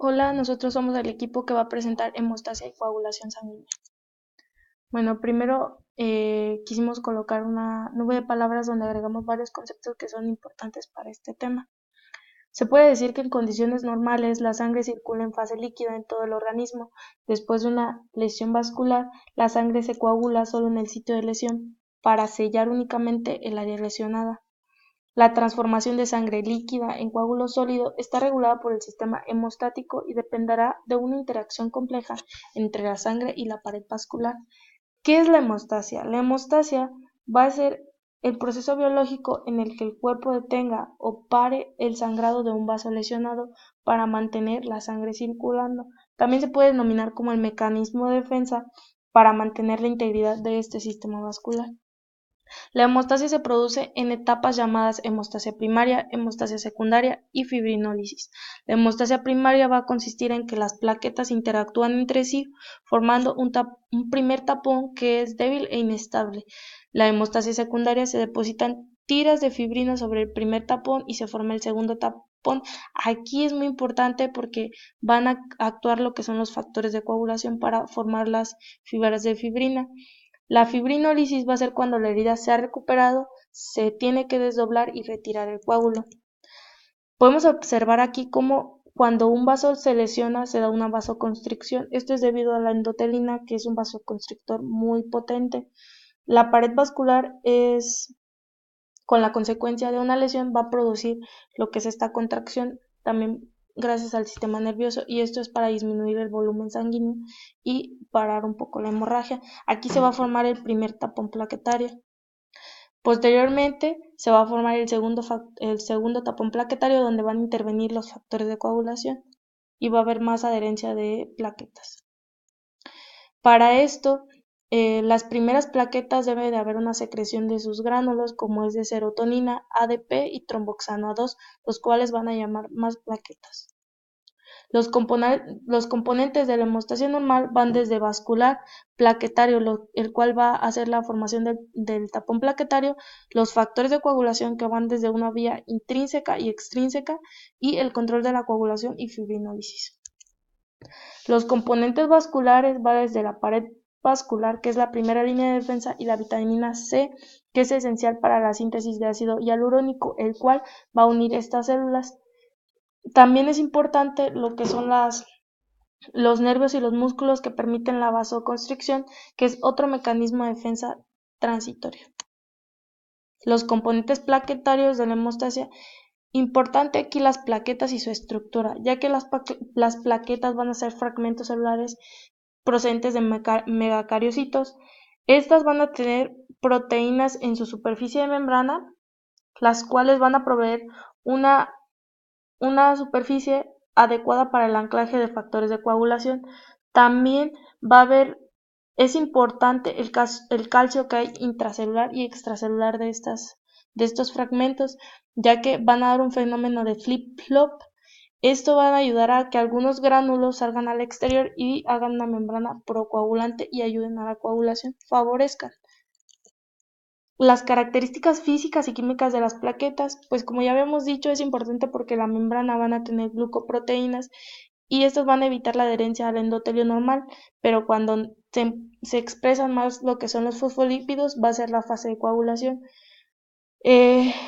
Hola, nosotros somos el equipo que va a presentar hemostasia y coagulación sanguínea. Bueno, primero quisimos colocar una nube de palabras donde agregamos varios conceptos que son importantes para este tema. Se puede decir que en condiciones normales la sangre circula en fase líquida en todo el organismo. Después de una lesión vascular, la sangre se coagula solo en el sitio de lesión para sellar únicamente el área lesionada. La transformación de sangre líquida en coágulo sólido está regulada por el sistema hemostático y dependerá de una interacción compleja entre la sangre y la pared vascular. ¿Qué es la hemostasia? La hemostasia va a ser el proceso biológico en el que el cuerpo detenga o pare el sangrado de un vaso lesionado para mantener la sangre circulando. También se puede denominar como el mecanismo de defensa para mantener la integridad de este sistema vascular. La hemostasia se produce en etapas llamadas hemostasia primaria, hemostasia secundaria y fibrinólisis. La hemostasia primaria va a consistir en que las plaquetas interactúan entre sí, formando un primer tapón que es débil e inestable. La hemostasia secundaria se depositan tiras de fibrina sobre el primer tapón y se forma el segundo tapón. Aquí es muy importante porque van a actuar lo que son los factores de coagulación para formar las fibras de fibrina. La fibrinólisis va a ser cuando la herida se ha recuperado, se tiene que desdoblar y retirar el coágulo. Podemos observar aquí cómo cuando un vaso se lesiona se da una vasoconstricción. Esto es debido a la endotelina, que es un vasoconstrictor muy potente. La pared vascular es, con la consecuencia de una lesión, va a producir lo que es esta contracción, también gracias al sistema nervioso, y esto es para disminuir el volumen sanguíneo y parar un poco la hemorragia. Aquí se va a formar el primer tapón plaquetario. Posteriormente se va a formar el segundo tapón plaquetario donde van a intervenir los factores de coagulación y va a haber más adherencia de plaquetas. Para esto, las primeras plaquetas debe de haber una secreción de sus gránulos, como es de serotonina, ADP y tromboxano 2, los cuales van a llamar más plaquetas. Los componentes de la hemostasia normal van desde vascular, plaquetario, el cual va a hacer la formación del tapón plaquetario, los factores de coagulación que van desde una vía intrínseca y extrínseca, y el control de la coagulación y fibrinólisis. Los componentes vasculares van desde la pared vascular, que es la primera línea de defensa, y la vitamina C, que es esencial para la síntesis de ácido hialurónico, el cual va a unir estas células. También es importante lo que son los nervios y los músculos que permiten la vasoconstricción, que es otro mecanismo de defensa transitorio. Los componentes plaquetarios de la hemostasia, importante aquí las plaquetas y su estructura, ya que las plaquetas van a ser fragmentos celulares procedentes de megacariocitos. Estas van a tener proteínas en su superficie de membrana, las cuales van a proveer una superficie adecuada para el anclaje de factores de coagulación. También es importante el calcio que hay intracelular y extracelular de estos fragmentos, ya que van a dar un fenómeno de flip-flop. Esto va a ayudar a que algunos gránulos salgan al exterior y hagan una membrana procoagulante y ayuden a la coagulación, favorezcan. Las características físicas y químicas de las plaquetas, pues como ya habíamos dicho, es importante porque la membrana van a tener glucoproteínas y estas van a evitar la adherencia al endotelio normal, pero cuando se expresan más lo que son los fosfolípidos, va a ser la fase de coagulación.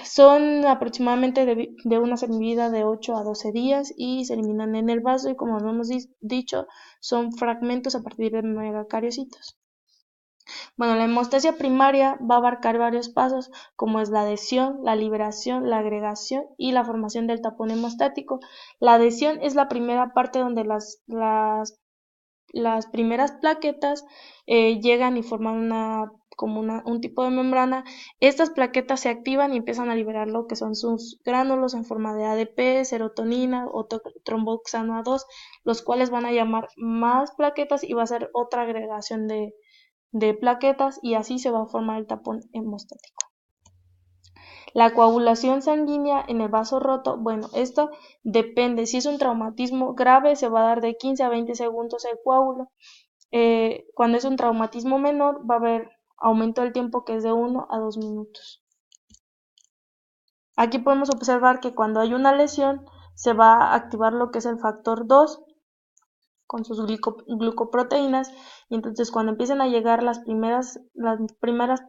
Son aproximadamente de una semivida de 8 a 12 días y se eliminan en el vaso y como hemos dicho, son fragmentos a partir de megacariocitos. Bueno, la hemostasia primaria va a abarcar varios pasos, como es la adhesión, la liberación, la agregación y la formación del tapón hemostático. La adhesión es la primera parte donde las primeras plaquetas llegan y forman un tipo de membrana. Estas plaquetas se activan y empiezan a liberar lo que son sus gránulos en forma de ADP, serotonina o tromboxano 2, los cuales van a llamar más plaquetas y va a ser otra agregación de plaquetas y así se va a formar el tapón hemostático. La coagulación sanguínea en el vaso roto, bueno, esto depende. Si es un traumatismo grave, se va a dar de 15 a 20 segundos el coágulo. Cuando es un traumatismo menor, va a haber aumento del tiempo que es de 1 a 2 minutos. Aquí podemos observar que cuando hay una lesión, se va a activar lo que es el factor 2 con sus glucoproteínas, y entonces cuando empiecen a llegar las primeras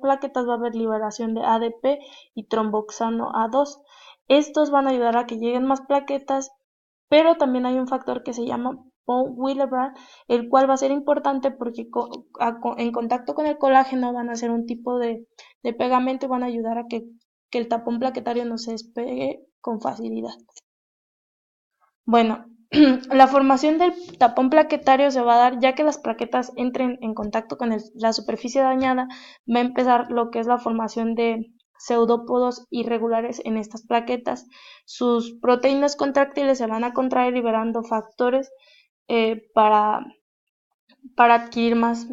plaquetas va a haber liberación de ADP y tromboxano A2. Estos van a ayudar a que lleguen más plaquetas, pero también hay un factor que se llama von Willebrand, el cual va a ser importante porque en contacto con el colágeno van a hacer un tipo de pegamento y van a ayudar a que el tapón plaquetario no se despegue con facilidad. Bueno, la formación del tapón plaquetario se va a dar ya que las plaquetas entren en contacto con la superficie dañada, va a empezar lo que es la formación de pseudópodos irregulares en estas plaquetas. Sus proteínas contráctiles se van a contraer liberando factores para adquirir más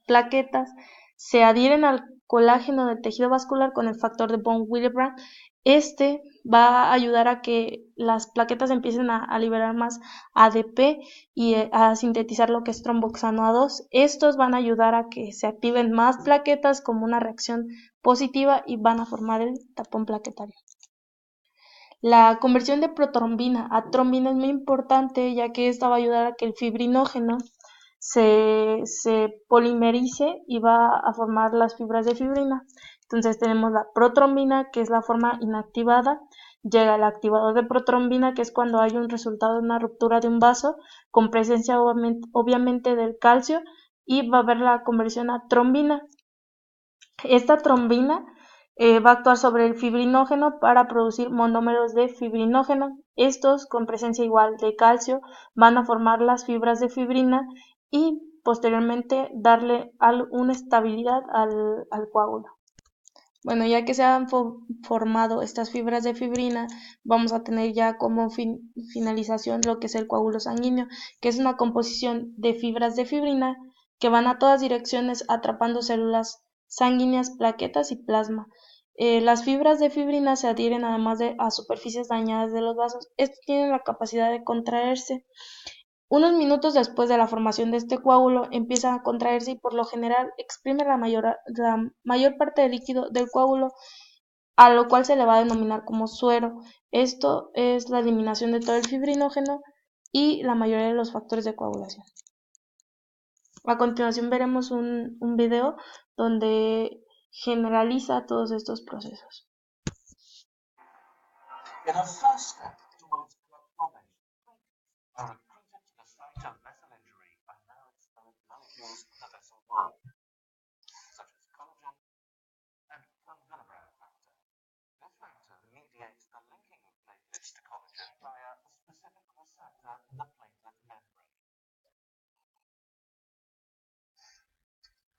plaquetas. Se adhieren al colágeno del tejido vascular con el factor de von Willebrand. Este va a ayudar a que las plaquetas empiecen a liberar más ADP y a sintetizar lo que es tromboxano A2. Estos van a ayudar a que se activen más plaquetas como una reacción positiva y van a formar el tapón plaquetario. La conversión de protrombina a trombina es muy importante, ya que esta va a ayudar a que el fibrinógeno se polimerice y va a formar las fibras de fibrina. Entonces tenemos la protrombina, que es la forma inactivada, llega el activador de protrombina, que es cuando hay un resultado de una ruptura de un vaso, con presencia obviamente del calcio, y va a haber la conversión a trombina. Esta trombina va a actuar sobre el fibrinógeno para producir monómeros de fibrinógeno. Estos, con presencia igual de calcio, van a formar las fibras de fibrina y posteriormente darle una estabilidad al coágulo. Bueno, ya que se han formado estas fibras de fibrina, vamos a tener ya como finalización lo que es el coágulo sanguíneo, que es una composición de fibras de fibrina que van a todas direcciones atrapando células sanguíneas, plaquetas y plasma. Las fibras de fibrina se adhieren además a superficies dañadas de los vasos. Estos tienen la capacidad de contraerse. Unos minutos después de la formación de este coágulo empieza a contraerse y por lo general exprime la mayor parte del líquido del coágulo, a lo cual se le va a denominar como suero. Esto es la eliminación de todo el fibrinógeno y la mayoría de los factores de coagulación. A continuación veremos un video donde generaliza todos estos procesos. In a first step towards blood formation, are recruited to the site of vessel injury by narrow-spine molecules of the vessel wall, such as collagen and von Willebrand factor. This factor mediates the linking of platelets to collagen via a specific receptor in the platelet membrane.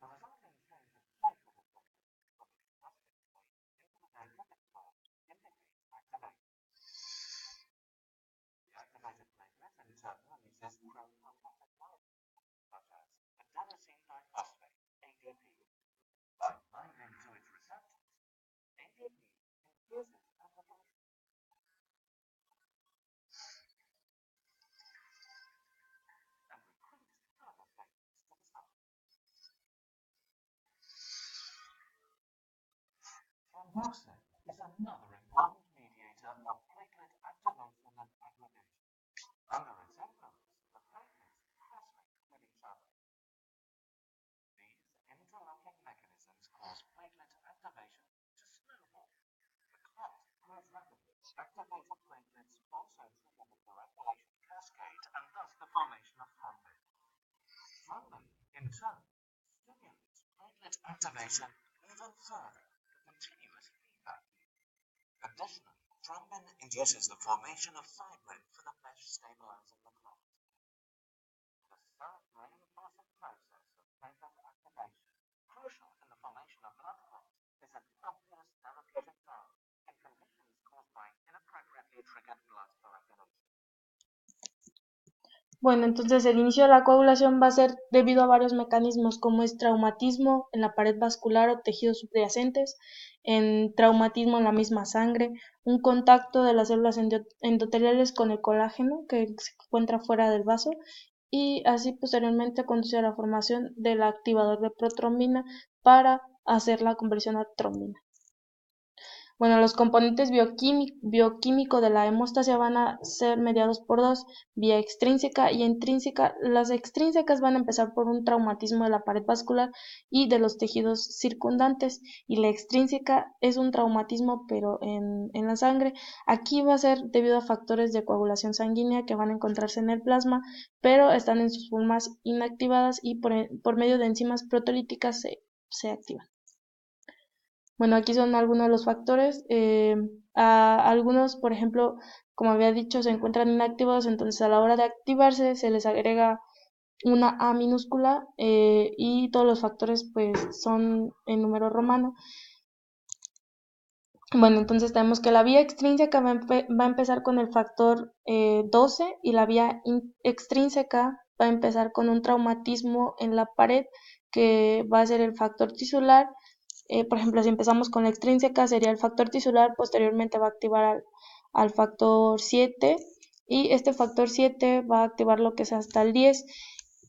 The resulting change of platelet effects from the plastic state into the dendritic form indicates activation. The activated platelet in turn releases pro-apoptotic molecules, such as adenosine diphosphate, ADP. By binding to its receptors, ADP induces application. And recruits further platelets to the site. Thromboxane is another important mediator of platelet activation and aggregation. Under its influence, the platelets cross-link with each other. These interlocking mechanisms cause platelet activation to snowball. The clot grows rapidly. Activated platelets also trigger the coagulation cascade and thus the formation of thrombin. Thrombin, in turn, stimulates platelet activation even further. Continuous feedback. Additionally, thrombin induces the formation of fibrin for the mesh stabilizing the clot. The third reinforcing process of platelet activation, crucial in the formation of blood clots, is an obvious therapeutic role in conditions caused by inappropriately triggered blood coagulation. Bueno, entonces el inicio de la coagulación va a ser debido a varios mecanismos, como es traumatismo en la pared vascular o tejidos subyacentes, en traumatismo en la misma sangre, un contacto de las células endoteliales con el colágeno que se encuentra fuera del vaso y así posteriormente conduce a la formación del activador de protrombina para hacer la conversión a trombina. Bueno, los componentes bioquímicos de la hemostasia van a ser mediados por dos, vía extrínseca y intrínseca. Las extrínsecas van a empezar por un traumatismo de la pared vascular y de los tejidos circundantes, y la extrínseca es un traumatismo pero en la sangre. Aquí va a ser debido a factores de coagulación sanguínea que van a encontrarse en el plasma, pero están en sus formas inactivadas y por medio de enzimas proteolíticas se activan. Bueno, aquí son algunos de los factores. Algunos, por ejemplo, como había dicho, se encuentran inactivados, entonces a la hora de activarse se les agrega una A minúscula, y todos los factores pues son en número romano. Bueno, entonces tenemos que la vía extrínseca va a empezar con el factor 12, y la vía extrínseca va a empezar con un traumatismo en la pared que va a ser el factor tisular. Por ejemplo, si empezamos con la extrínseca sería el factor tisular, posteriormente va a activar al factor 7, y este factor 7 va a activar lo que es hasta el 10.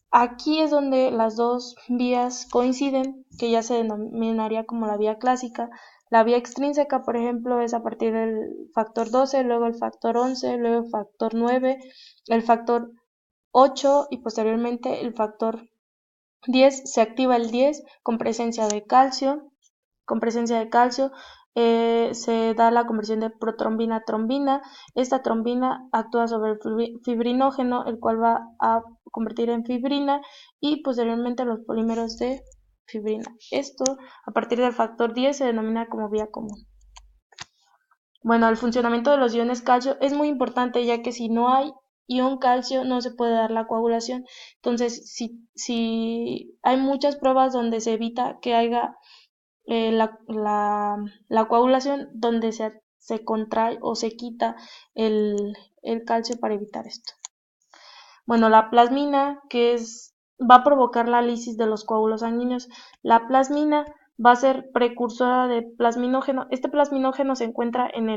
Aquí es donde las dos vías coinciden, que ya se denominaría como la vía clásica. La vía extrínseca, por ejemplo, es a partir del factor 12, luego el factor 11, luego el factor 9, el factor 8 y posteriormente el factor 10. Se activa el 10 con presencia de calcio. Con presencia de calcio se da la conversión de protrombina a trombina. Esta trombina actúa sobre el fibrinógeno, el cual va a convertir en fibrina y posteriormente los polímeros de fibrina. Esto, a partir del factor 10, se denomina como vía común. Bueno, el funcionamiento de los iones calcio es muy importante, ya que si no hay ion calcio no se puede dar la coagulación. Entonces, si hay muchas pruebas donde se evita que haya la coagulación, donde se contrae o se quita el calcio para evitar esto. Bueno, la plasmina, va a provocar la lisis de los coágulos sanguíneos. La plasmina va a ser precursora de plasminógeno. Este plasminógeno se encuentra en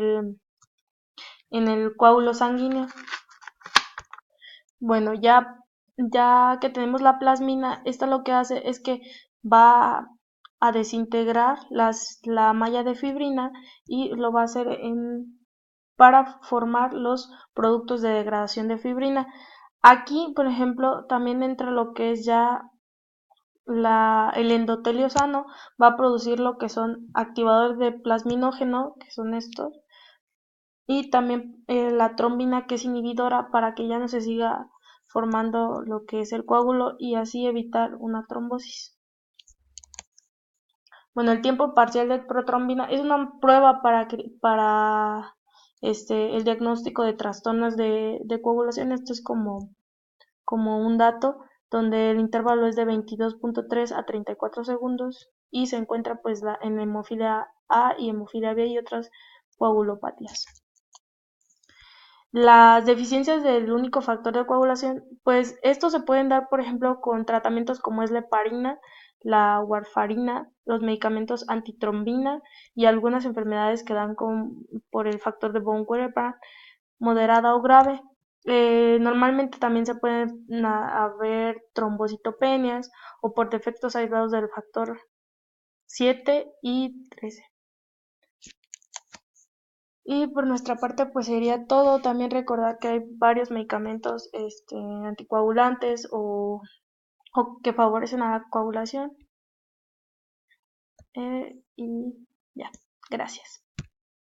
el coágulo sanguíneo. Bueno, ya que tenemos la plasmina, esta lo que hace es que va a desintegrar la malla de fibrina y lo va a hacer para formar los productos de degradación de fibrina. Aquí, por ejemplo, también entra lo que es ya el endotelio sano, va a producir lo que son activadores de plasminógeno, que son estos, y también la trombina, que es inhibidora para que ya no se siga formando lo que es el coágulo y así evitar una trombosis. Bueno, el tiempo parcial de protrombina es una prueba para el diagnóstico de trastornos de coagulación. Esto es como un dato donde el intervalo es de 22.3 a 34 segundos y se encuentra pues en hemofilia A y hemofilia B y otras coagulopatías. Las deficiencias del único factor de coagulación, pues estos se pueden dar, por ejemplo, con tratamientos como es la heparina, la warfarina, los medicamentos antitrombina y algunas enfermedades que dan por el factor de von Willebrand, moderada o grave. Normalmente también se pueden haber trombocitopenias o por defectos aislados del factor 7 y 13. Y por nuestra parte pues sería todo. También recordar que hay varios medicamentos anticoagulantes o que favorecen a la coagulación. Y ya, gracias.